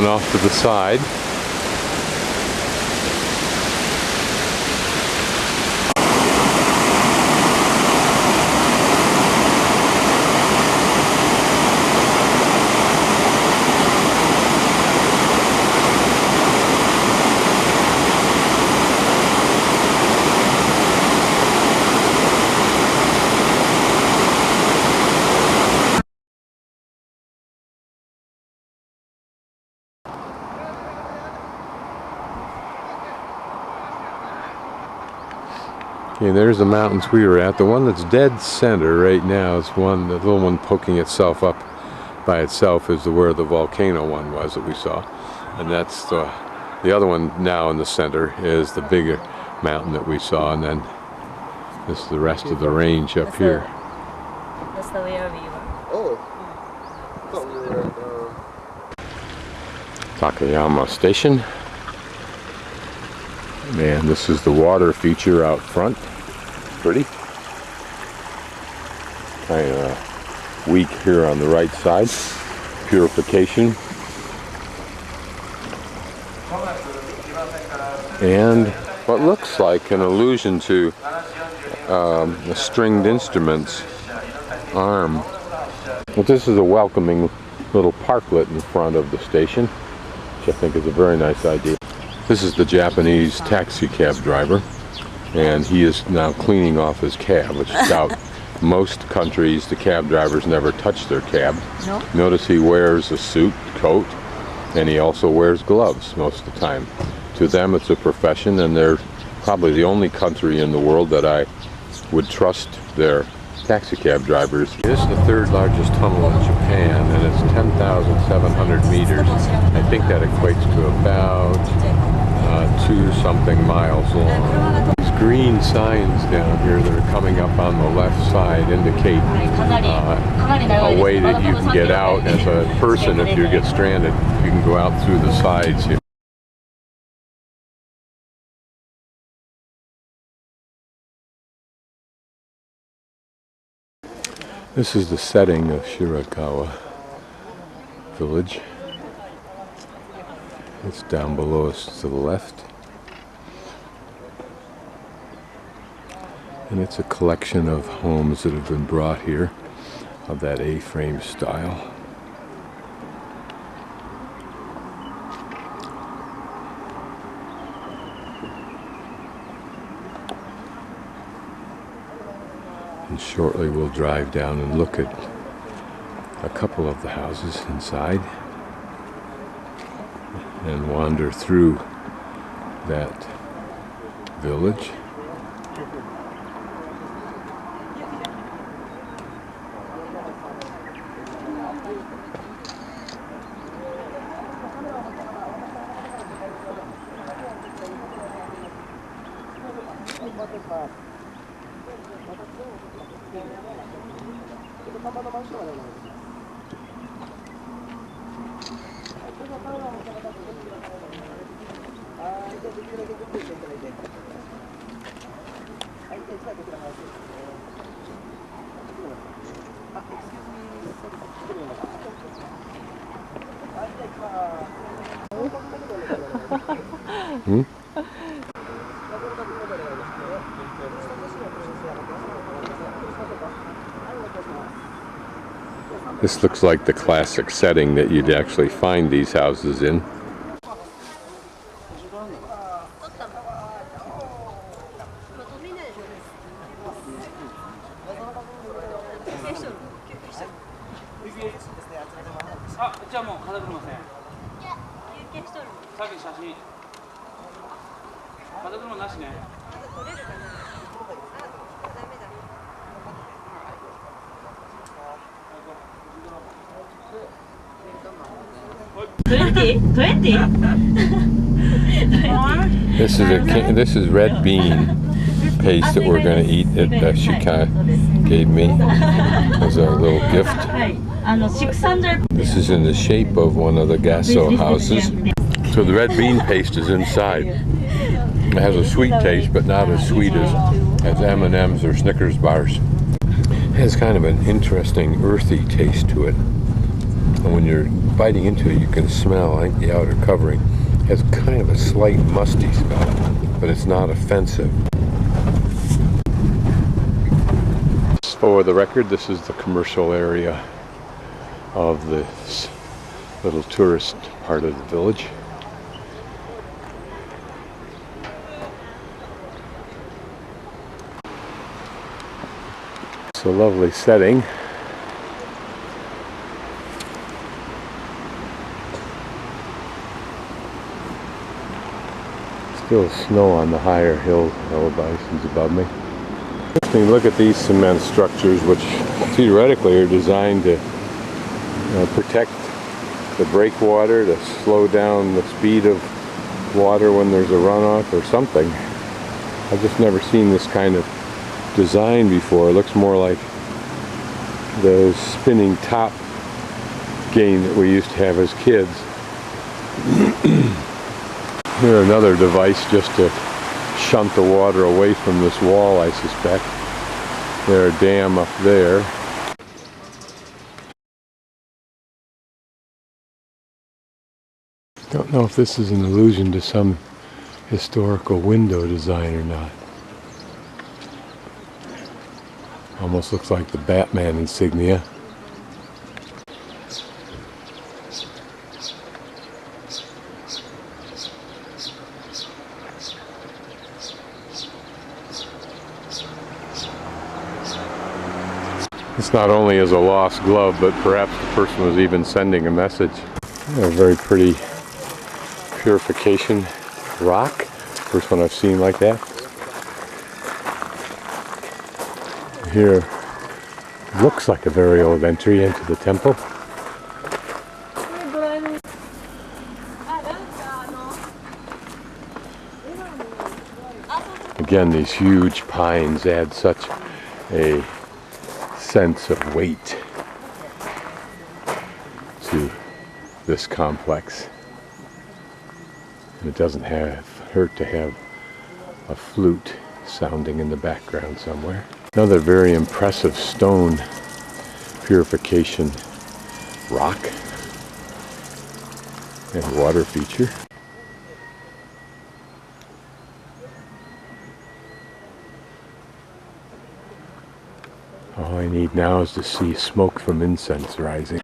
off to the side. Okay, there's the mountains we were at. The one that's dead center right now is one, the little one poking itself up by itself is where the volcano one was that we saw. And that's the other one now in the center is the bigger mountain that we saw, and then this is the rest of the range up here. That's the way we were. Oh. Takayama Station. And this is the water feature out front. Pretty. Kind of weak here on the right side. Purification. And what looks like an allusion to a stringed instruments arm. Well, this is a welcoming little parklet in front of the station, which I think is a very nice idea. This is the Japanese taxi cab driver, and he is now cleaning off his cab, which is out. Most countries, the cab drivers never touch their cab. No. Notice he wears a suit, coat, and he also wears gloves most of the time. To them, it's a profession, and they're probably the only country in the world that I would trust their taxi cab drivers. This is the third largest tunnel in Japan, and it's 10,700 meters. I think that equates to about 2-something miles long. These green signs down here that are coming up on the left side indicate a way that you can get out as a person if you get stranded. You can go out through the sides here. This is the setting of Shirakawa village. It's down below us to the left. And it's a collection of homes that have been brought here of that A-frame style. And shortly we'll drive down and look at a couple of the houses inside and wander through that village. This looks like the classic setting that you'd actually find these houses in. This is red bean paste that we're going to eat that she kind of gave me as a little gift. This is in the shape of one of the gasso houses. So the red bean paste is inside. It has a sweet taste, but not as sweet as M&M's or Snickers bars. It has kind of an interesting earthy taste to it. And when you're biting into it, you can smell, I think the outer covering has kind of a slight musty smell, but it's not offensive. For the record, this is the commercial area of this little tourist part of the village. It's a lovely setting. Still snow on the higher hill elevations above me. Interesting, look at these cement structures, which theoretically are designed to protect the breakwater, to slow down the speed of water when there's a runoff or something. I've just never seen this kind of design before. It looks more like the spinning top game that we used to have as kids. Here another device just to shunt the water away from this wall, I suspect. There's a dam up there. Don't know if this is an allusion to some historical window design or not. Almost looks like the Batman insignia. This not only is a lost glove, but perhaps the person was even sending a message. A very pretty purification rock. First one I've seen like that. Here looks like a very old entry into the temple. Again, these huge pines add such a sense of weight to this complex. And it doesn't hurt to have a flute sounding in the background somewhere. Another very impressive stone purification rock and water feature. All I need now is to see smoke from incense rising.